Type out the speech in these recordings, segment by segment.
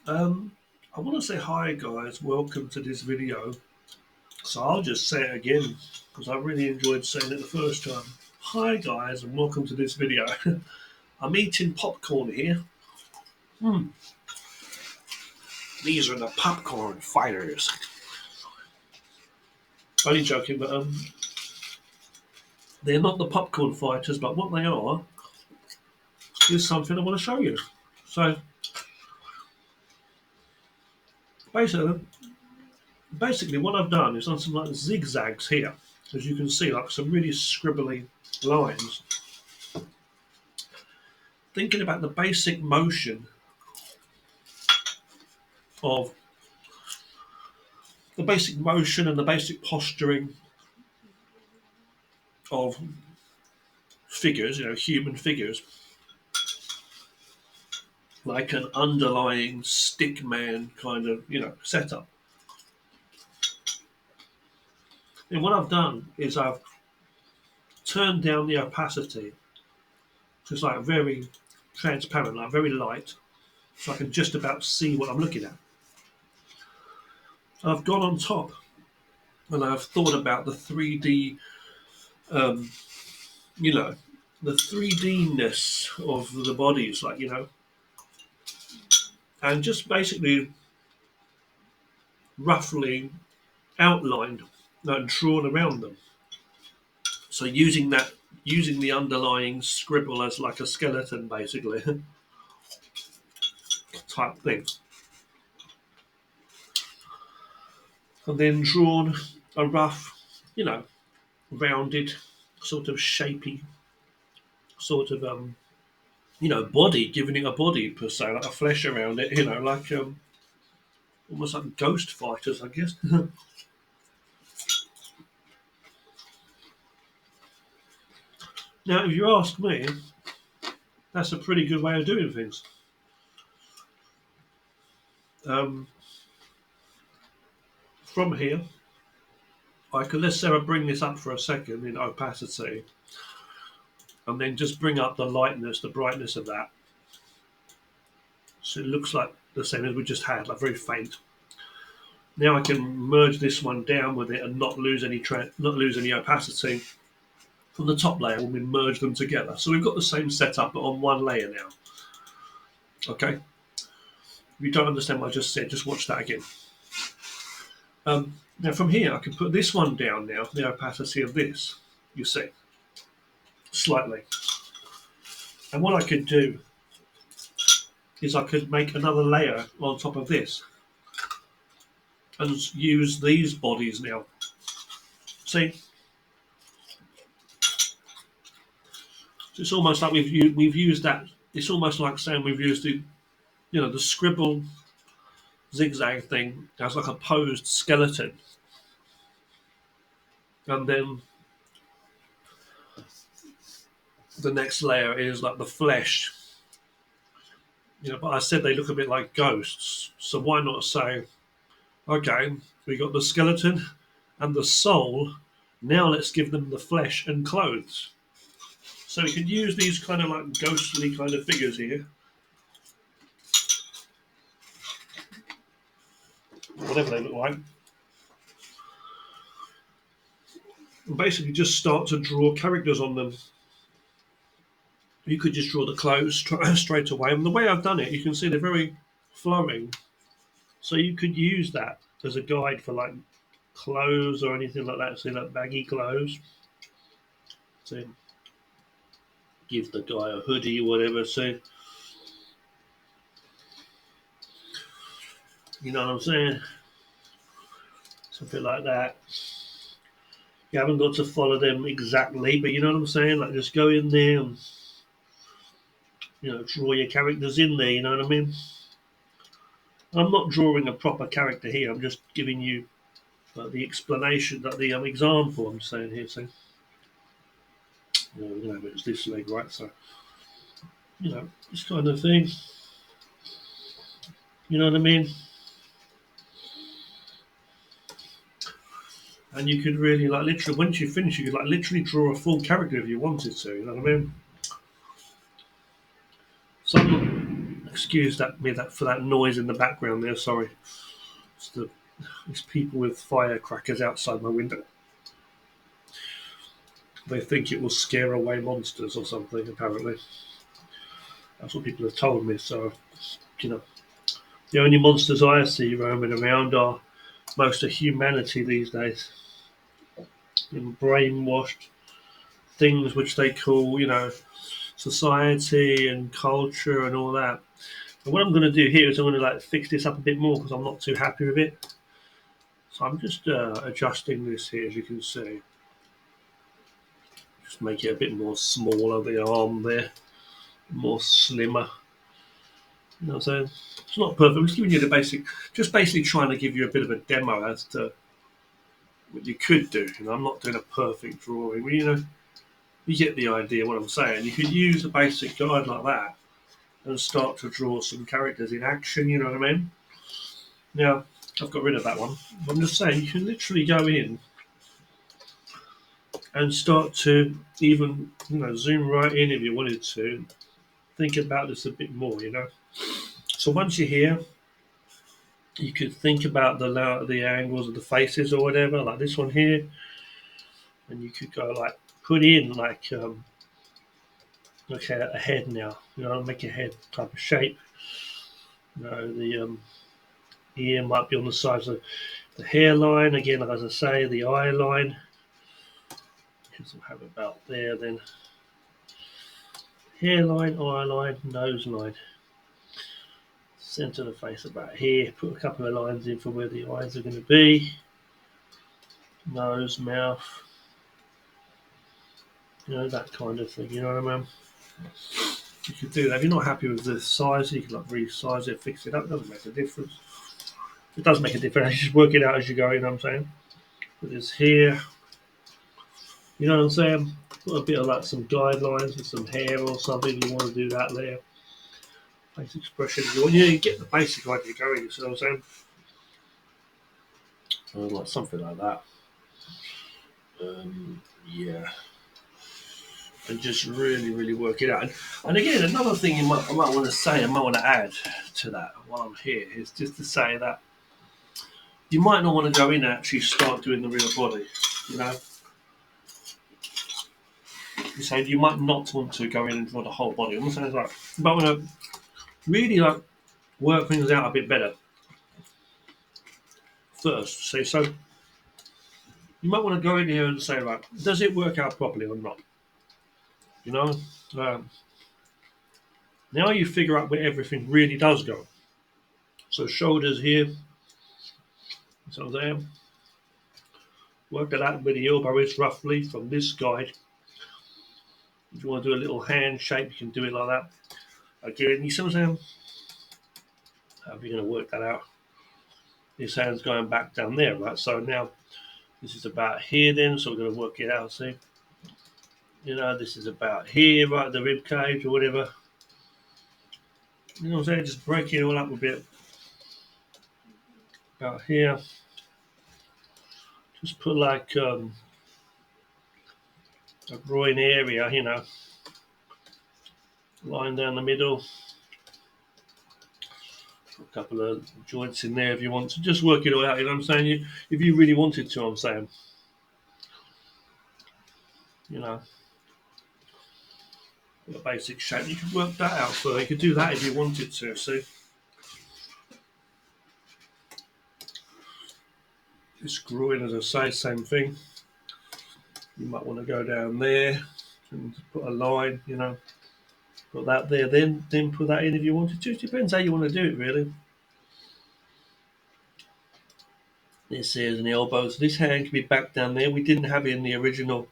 I want to say hi, guys. Welcome to this video. So I'll just say it again because I really enjoyed saying it the first time. Hi, guys, and welcome to this video. I'm eating popcorn here. Hmm. These are the popcorn fighters. Only joking, but they're not the popcorn fighters. But what they are is something I want to show you. So basically, basically, what I've done is done some like zigzags here, as you can see, like some really scribbly lines. Thinking about the basic motion of and the basic posturing of figures, human figures, like an underlying stick man kind of, setup. And what I've done is I've turned down the opacity to it's like very transparent, like very light, so I can just about see what I'm looking at. I've gone on top and I've thought about the 3D, um, you know, the 3D-ness of the bodies, and just basically roughly outlined and drawn around them. So using the underlying scribble as like a skeleton, basically, type thing, and then drawn a rough, rounded, sort of shapy, sort of body, giving it a body per se, like a flesh around it, like almost like ghost fighters, I guess. Now, if you ask me, that's a pretty good way of doing things. Um, from here, I can let's say I bring this up for a second in opacity, and then just bring up the lightness, the brightness of that, so it looks like the same as we just had, like very faint. Now I can merge this one down with it and not lose any opacity from the top layer when we merge them together. So we've got the same setup but on one layer now. Okay. If you don't understand what I just said, just watch that again. Now from here I can put this one down now, the opacity of this, you see, slightly. And what I could do is I could make another layer on top of this and use these bodies now. See, so it's almost like we've used that. It's almost like saying we've used the scribble zigzag thing as like a posed skeleton, and then the next layer is like the flesh. But I said they look a bit like ghosts, so why not say, okay, we got the skeleton and the soul. Now let's give them the flesh and clothes. So we could use these kind of like ghostly kind of figures here, whatever they look like, and basically just start to draw characters on them. You could just draw the clothes straight away. And the way I've done it, you can see they're very flowing. So you could use that as a guide for like clothes or anything like that. See, like baggy clothes. So give the guy a hoodie or whatever. So you know what I'm saying? Something like that. You haven't got to follow them exactly, but you know what I'm saying? Like just go in there and draw your characters in there. You know what I mean? I'm not drawing a proper character here. I'm just giving you the explanation, that the example I'm saying here. So it's this leg, right? So this kind of thing. You know what I mean? And you could really like literally once you finish, you could like literally draw a full character if you wanted to. You know what I mean? Excuse excuse that for that noise in the background there. Sorry, it's people with firecrackers outside my window. They think it will scare away monsters or something. Apparently, that's what people have told me. So, you know, the only monsters I see roaming around are most of humanity these days, and brainwashed things which they call, society and culture and all that. And what I'm going to do here is I'm going to fix this up a bit more because I'm not too happy with it. So I'm just adjusting this here, as you can see. Just make it a bit more smaller, the arm there, more slimmer. You know what I'm saying? It's not perfect. I'm just giving you the basic, just basically trying to give you a bit of a demo as to what you could do. I'm not doing a perfect drawing. You get the idea what I'm saying. You could use a basic guide like that and start to draw some characters in action, you know what I mean? Now, I've got rid of that one. I'm just saying you can literally go in and start to even, zoom right in if you wanted to. Think about this a bit more, So once you're here, you could think about the angles of the faces or whatever, like this one here, and you could go put in okay, a head now, make a head type of shape. The ear might be on the sides of the hairline again, as I say, the eye line. Because we'll have about there then. Hairline, eye line, nose line. Centre of the face about here. Put a couple of lines in for where the eyes are going to be. Nose, mouth. That kind of thing. You know what I mean? You could do that. If you're not happy with the size, you can resize it, fix it up. It doesn't make a difference. It does make a difference. You just work it out as you go. You know what I'm saying? Put this here. You know what I'm saying? Put a bit of some guidelines with some hair or something. You want to do that there. Face expression. You get the basic idea going. You see what I'm saying? Something like that. Yeah. And just really, really work it out. And again, another thing I might want to say, I might want to add to that while I'm here is just to say that you might not want to go in and actually start doing the real body. You say you might not want to go in and draw the whole body. I'm saying you might want to really work things out a bit better first. So you might want to go in here and say, right, does it work out properly or not? Now you figure out where everything really does go. So shoulders here. So there. Work it out where the elbow is roughly from this guide. If you want to do a little hand shape, you can do it like that. Again, you see what I'm saying? How are you going to work that out? This hand's going back down there, right? So now this is about here then, so we're going to work it out, see? This is about here, right, the rib cage or whatever. You know what I'm saying? Just break it all up a bit. About here. Just put a groin area, line down the middle. Put a couple of joints in there if you want to. Just work it all out, you know what I'm saying? If you really wanted to, I'm saying. A basic shape. You could work that out for. You could do that if you wanted to, see? This groin, as I say, same thing. You might want to go down there and put a line, put that there, then put that in if you wanted to. It depends how you want to do it, really. This is an elbow. So this hand can be back down there. We didn't have it in the original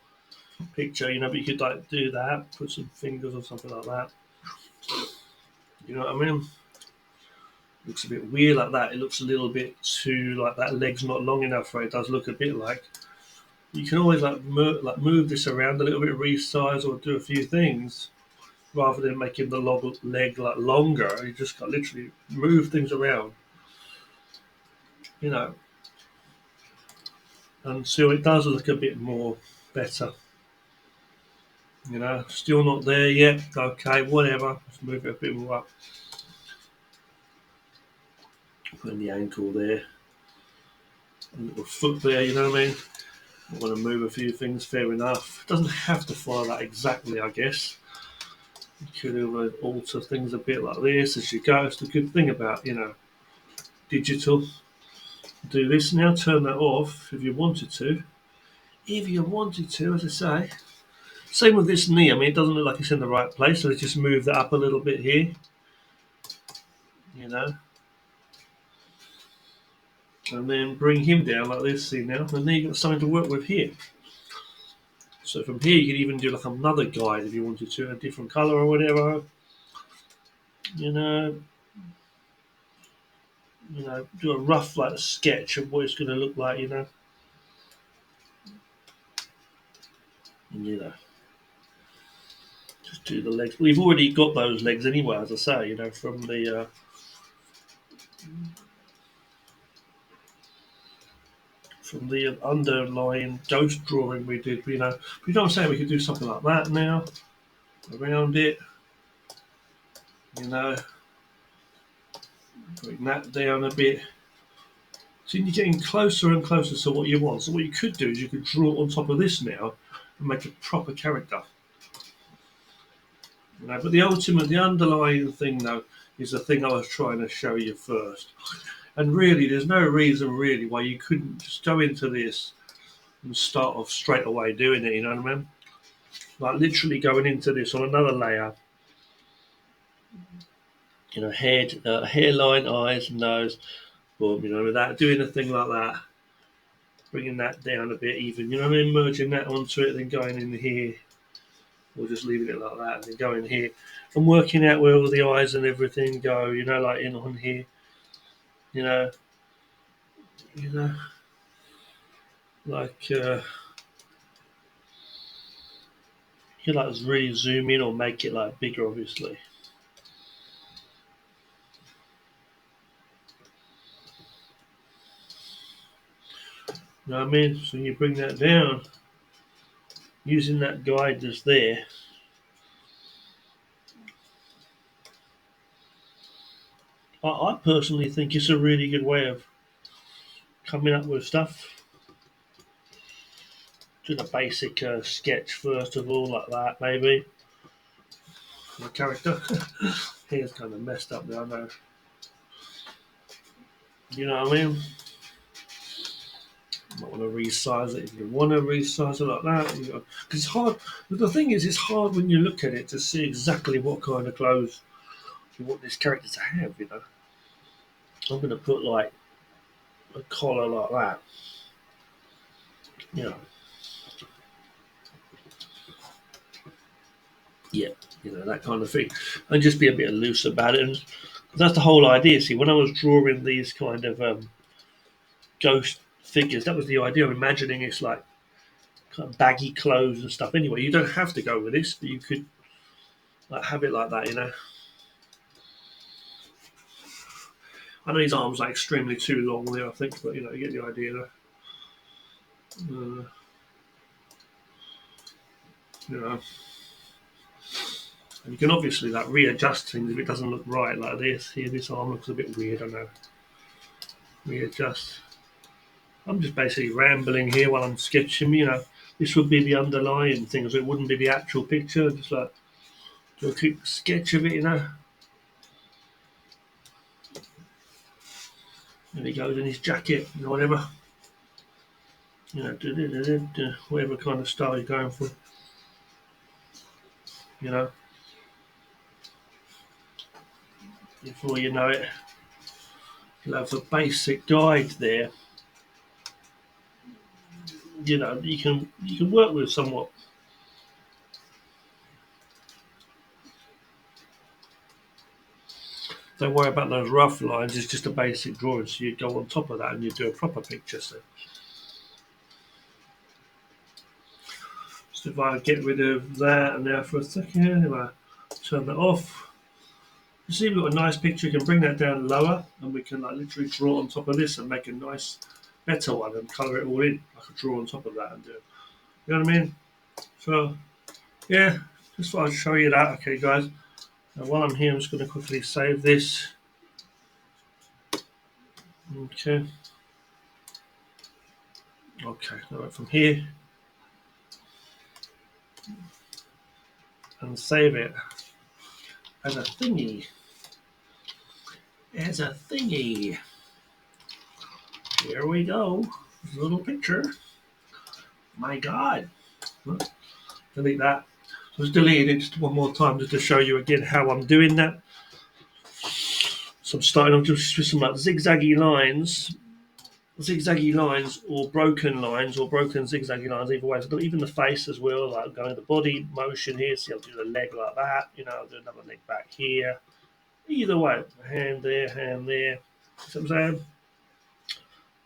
picture, but you could do that, put some fingers or something like that. You know what I mean? Looks a bit weird like that. It looks a little bit too that leg's not long enough for it. It does look a bit like. You can always move this around a little bit, resize or do a few things rather than making the leg longer. You just got literally move things around, and so it does look a bit more better. Still not there yet. Okay, whatever. Let's move it a bit more up. Putting the ankle there, a little foot there, you know what I mean? I want to move a few things, fair enough. It doesn't have to follow that exactly, I guess. You could have alter things a bit like this as you go. It's the good thing about, digital. Do this now, turn that off if you wanted to. If you wanted to, as I say. Same with this knee. I mean, it doesn't look like it's in the right place, so let's just move that up a little bit here. And then bring him down like this, see now? And then you've got something to work with here. So from here you could even do like another guide if you wanted to, a different colour or whatever. Do a rough like sketch of what it's going to look like, And just do the legs. We've already got those legs anyway, as I say, from the underlying ghost drawing we did, But you know what I'm saying? We could do something like that now, around it, bring that down a bit. So you're getting closer and closer to what you want. So what you could do is you could draw on top of this now and make a proper character. But the underlying thing though, is the thing I was trying to show you first. And really, there's no reason really why you couldn't just go into this and start off straight away doing it, you know what I mean? Like literally going into this on another layer. Head, hairline, eyes, nose, boom, without doing a thing like that. Bringing that down a bit even, merging that onto it, then going in here, or just leaving it like that, and then going here, and working out where all the eyes and everything go, like in on here, like you like really zoom in or make it like bigger, obviously. You know what I mean? So you bring that down using that guide that's there. I personally think it's a really good way of coming up with stuff. Do the basic sketch first of all, like that, maybe. My character. Hair's kind of messed up there, I know. You know what I mean? You might want to resize it if you want to resize it like that. Because it's hard. But the thing is, it's hard when you look at it to see exactly what kind of clothes you want this character to have, I'm going to put like a collar like that. Yeah, that kind of thing. And just be a bit loose about it. And that's the whole idea. See, when I was drawing these kind of ghost figures, that was the idea of imagining it's like kind of baggy clothes and stuff. Anyway, you don't have to go with this, but you could like have it like that, I know his arms are extremely too long there, I think, but you get the idea there. And you can obviously like readjust things if it doesn't look right like this. Here, this arm looks a bit weird, I know. Readjust. I'm just basically rambling here while I'm sketching, This would be the underlying thing, so it wouldn't be the actual picture. Just like do a quick sketch of it, There he goes in his jacket, whatever. Whatever kind of style you're going for. Before you know it, you'll have a basic guide there. You can work with somewhat. Don't worry about those rough lines. It's just a basic drawing. So you go on top of that and you do a proper picture. So if I get rid of that and now for a second, if I turn that off, you see we've got a nice picture. You can bring that down lower and we can like literally draw on top of this and make a nice, better one and colour it all in. I could draw on top of that and do it. You know what I mean? So, yeah, just thought I'd show you that. Okay, guys. Now, while I'm here, I'm just going to quickly save this. Okay. Okay, right from here and save it as a thingy. As a thingy. Here we go. Little picture. My God. Delete that. Just delete it just one more time just to show you again how I'm doing that. So I'm starting off just with some like zigzaggy lines or broken zigzaggy lines either way. So even the face as well, like going the body motion here. See, I'll do the leg like that. I'll do another leg back here. Either way, hand there. See what I'm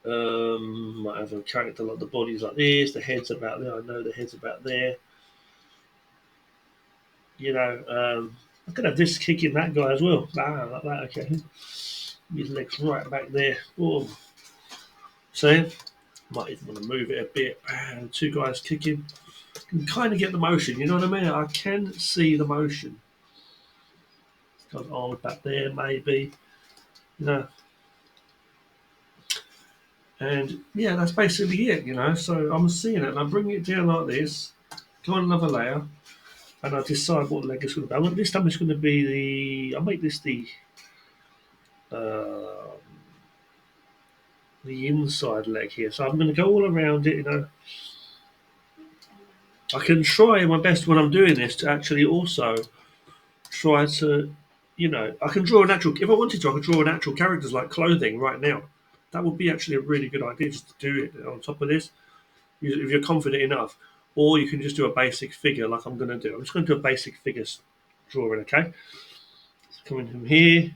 saying? Might have a character like the body's like this, the head's about there. I know the head's about there. I could have this kicking that guy as well. Like that. Okay, his legs right back there. Boom. See, might even want to move it a bit. Two guys kicking. Can kind of get the motion. You know what I mean? I can see the motion. Got arms back there, maybe. And yeah, that's basically it. So I'm seeing it and I'm bringing it down like this. Go on another layer. And I decide what leg it's going to be. This time it's going to be I'll make this uh, the inside leg here. So I'm going to go all around it. I can try my best when I'm doing this to actually also try to, I can draw a natural. If I wanted to, I could draw natural characters like clothing right now. That would be actually a really good idea just to do it on top of this, if you're confident enough. Or you can just do a basic figure like I'm going to do. I'm just going to do a basic figures drawing, okay? It's coming from here.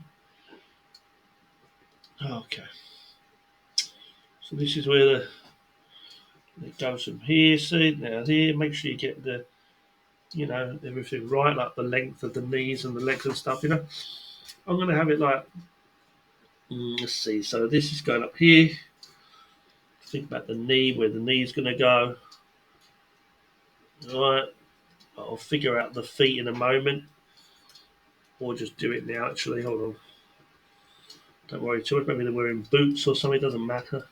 Okay. So this is where it goes from here. See, now here, make sure you get everything right, like the length of the knees and the legs and stuff. I'm going to have it like, let's see. So this is going up here. Think about the knee, where the knee's going to go. All right. I'll figure out the feet in a moment, or just do it now. Actually, hold on. Don't worry too much. Maybe they're wearing boots or something. It doesn't matter.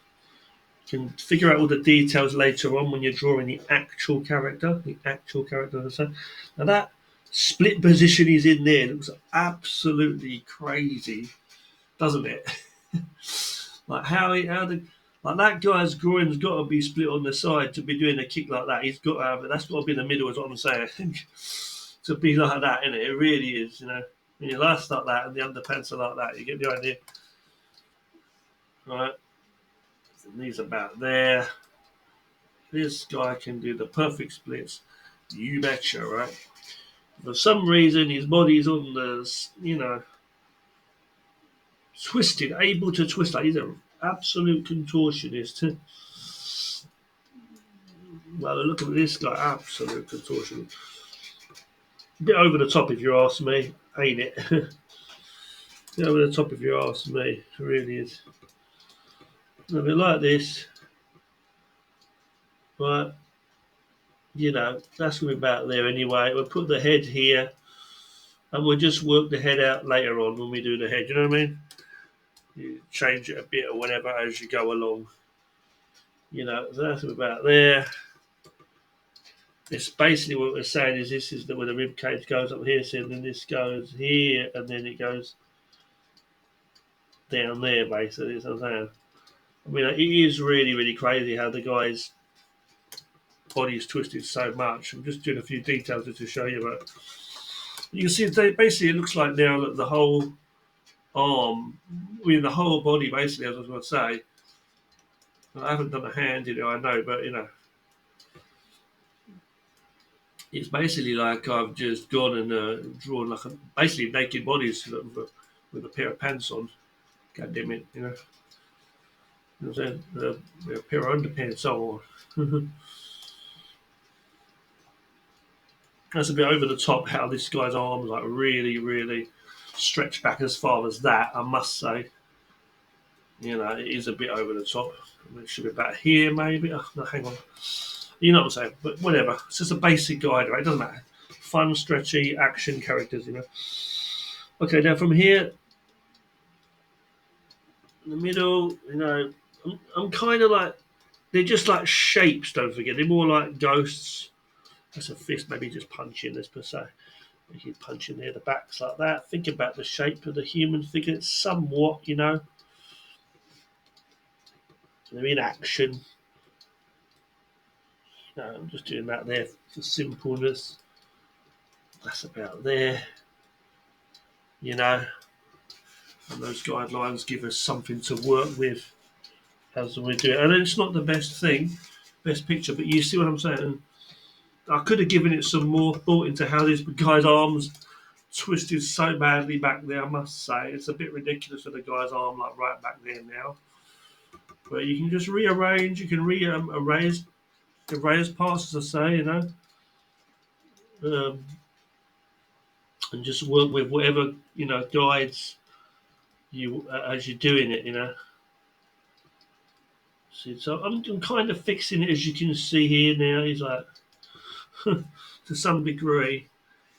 You can figure out all the details later on when you're drawing the actual character. Now that split position is in there. It looks absolutely crazy, doesn't it? Like like that guy's groin's got to be split on the side to be doing a kick like that. He's got to have it. That's got to be in the middle, is what I'm saying. To be like that, innit? It really is. When your life's like that and the underpants are like that, you get the idea, right? So knees about there. This guy can do the perfect splits. You betcha, right? For some reason, his body's on the, twisted, able to twist. Like he's an absolute contortionist. Well, look at this guy, absolute contortionist. A bit over the top, if you ask me, ain't it? A bit over the top, if you ask me. It really is. A bit like this, right? That's going to be about there anyway. We'll put the head here, and we'll just work the head out later on when we do the head. You know what I mean? You change it a bit or whatever as you go along. So that's about there. It's basically what we're saying is this is where the rib cage goes up here, so then this goes here, and then it goes down there, basically. That's what I'm saying. I mean, it is really, really crazy how the guy's body is twisted so much. I'm just doing a few details just to show you, but you can see basically it looks like now that the whole arm, the whole body, basically, as I was going to say. I haven't done a hand, I know, but it's basically like I've just gone and drawn like basically naked bodies with a pair of pants on. God damn it, You know what I'm saying? A pair of underpants on. That's a bit over the top how this guy's arms like really, really stretch back as far as that, I must say. It is a bit over the top. It should be about here, maybe. Oh, no, hang on. You know what I'm saying? But whatever. It's just a basic guide, right? It doesn't matter. Fun, stretchy, action characters, Okay, now from here, in the middle, I'm kind of like, they're just like shapes, don't forget. They're more like ghosts. That's a fist, maybe just punch in this per se. You can punch in there, the backs like that. Think about the shape of the human figure. It's somewhat, they're in action. I'm just doing that there for simpleness. That's about there, you know. And those guidelines give us something to work with as we do it. And it's not the best picture, but you see what I'm saying? I could have given it some more thought into how this guy's arms twisted so badly back there, I must say. It's a bit ridiculous for the guy's arm like right back there now. But you can just rearrange, you can erase parts, as I say, um, and just work with whatever, guides you as you're doing it. See, so I'm kind of fixing it, as you can see here now. He's like, to some degree.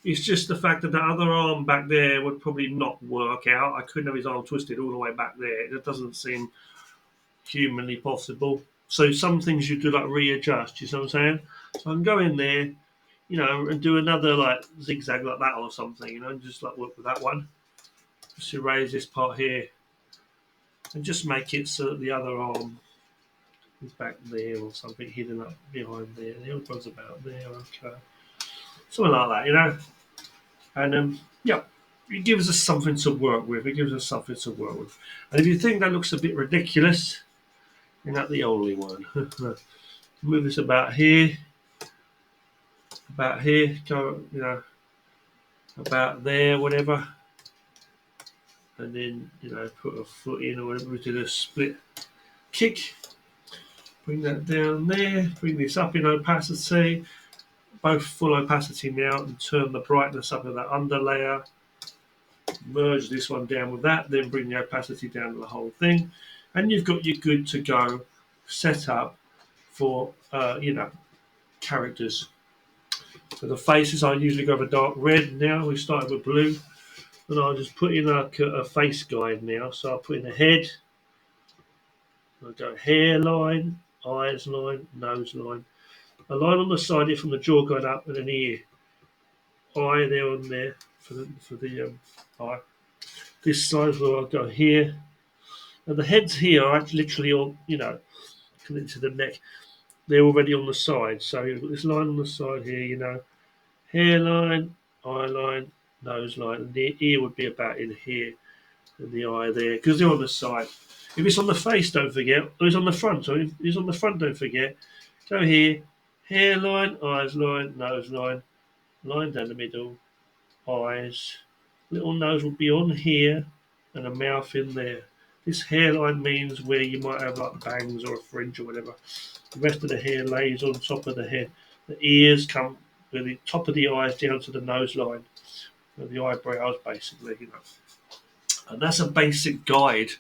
It's just the fact that the other arm back there would probably not work out. I couldn't have his arm twisted all the way back there. It doesn't seem humanly possible. So some things you do like readjust. You see what I'm saying? So I can go in there, and do another like zigzag like that or something. And just like work with that one. Just erase this part here, and just make it so that the other arm is back there or something hidden up behind there. The other one's about there. Okay, something like that. And yeah, it gives us something to work with. It gives us something to work with. And if you think that looks a bit ridiculous, you're not the only one. Move this about here, go, about there, whatever. And then, put a foot in or whatever. We did a split kick. Bring that down there. Bring this up in opacity. Both full opacity now, and turn the brightness up of that under layer. Merge this one down with that, then bring the opacity down to the whole thing, and you've got your good to go set up for characters. For the faces, I usually go for dark red. Now we started with blue, and I'll just put in a face guide now. So I'll put in a head. I'll go hairline, eyes line, nose line, a line on the side here from the jaw going up, and an ear, eye there on there for the eye. This side as well, I'll go here. And the heads here are actually literally on, connected to the neck. They're already on the side. So you've got this line on the side here, hairline, eye line, nose line, and the ear would be about in here, and the eye there, because they're on the side. If it's on the face, don't forget, or it's on the front, so if it's on the front, don't forget, go here, hairline, eyes line, nose line down the middle, eyes, little nose will be on here, and a mouth in there. This hairline means where you might have like bangs or a fringe or whatever. The rest of the hair lays on top of the head. The ears come with the top of the eyes down to the nose line, with the eyebrows basically. And that's a basic guide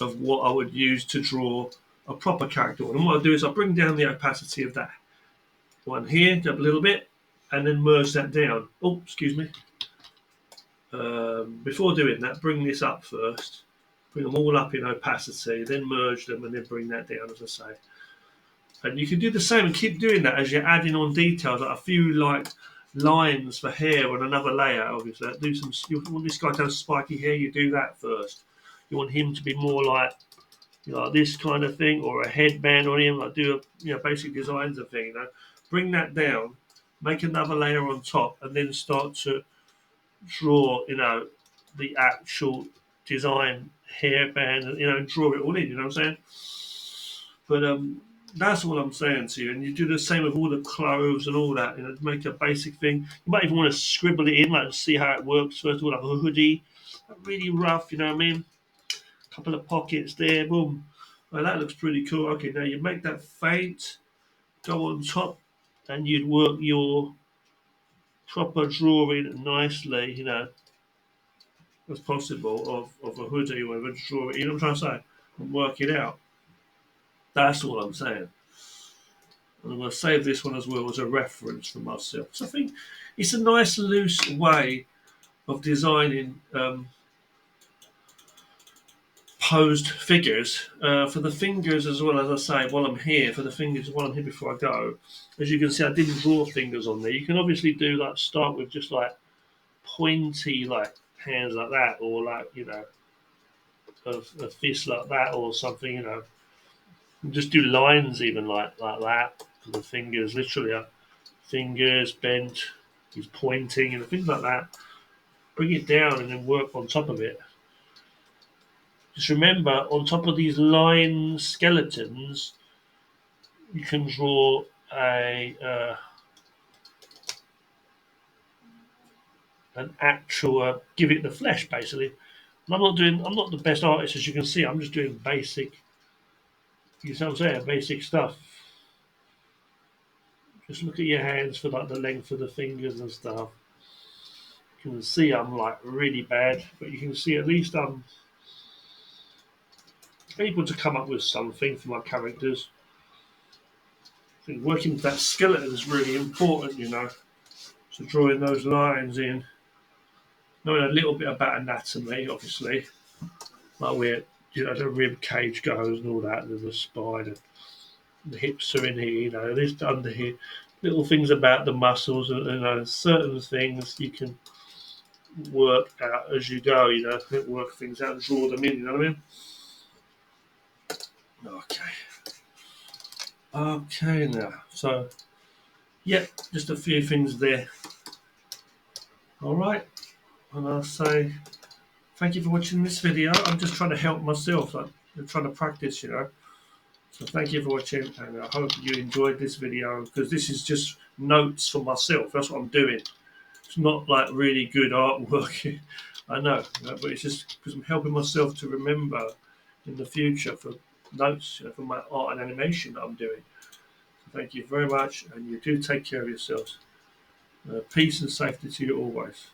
of what I would use to draw a proper character. And what I do is I bring down the opacity of that one here, up a little bit, and then merge that down. Oh, excuse me. Before doing that, bring this up first. Bring them all up in opacity, then merge them, and then bring that down, as I say. And you can do the same and keep doing that as you're adding on details, like a few lines for hair on another layer. Obviously, you want this guy to have spiky hair, you do that first. You want him to be more like this kind of thing, or a headband on him. Like do basic designs of thing. Bring that down, make another layer on top, and then start to draw, the actual design hairband, and draw it all in. You know what I'm saying? But that's what I'm saying to you. And you do the same with all the clothes and all that. Make a basic thing. You might even want to scribble it in, like see how it works first of all, like a hoodie, really rough. You know what I mean? A couple of pockets there, boom. Well, that looks pretty cool. Okay, now you make that faint, go on top, and you'd work your proper drawing nicely, as possible of a hoodie or whatever, draw it, what I'm trying to say, and work it out. That's all I'm saying. And I'm going to save this one as well as a reference for myself. So I think it's a nice loose way of designing posed figures. For the fingers as well, as I say, while I'm here, for the fingers while I'm here before I go, as you can see, I didn't draw fingers on there. You can obviously do like start with just like pointy like hands like that, or like a fist like that, or something. Just do lines even like that for the fingers, literally. Fingers bent, he's pointing and things like that. Bring it down and then work on top of it. Just remember, on top of these line skeletons, you can draw an actual give it the flesh basically. And I'm not the best artist, as you can see. I'm just doing basic. You know what I'm saying? Basic stuff. Just look at your hands for like the length of the fingers and stuff. You can see I'm like really bad, but you can see at least I'm able to come up with something for my characters. I think working with that skeleton is really important. So drawing those lines in, knowing a little bit about anatomy, obviously, like where the rib cage goes and all that, and the spine, and the hips are in here. This under here, little things about the muscles, and certain things you can work out as you go. Work things out and draw them in. You know what I mean? Okay. Okay now. So, yeah, just a few things there. All right. And I'll say thank you for watching this video. I'm just trying to help myself. I'm trying to practice. So thank you for watching, and I hope you enjoyed this video, because this is just notes for myself. That's what I'm doing. It's not like really good artwork. I know, but it's just because I'm helping myself to remember in the future for notes for my art and animation that I'm doing. So thank you very much, and you do take care of yourselves. Peace and safety to you always.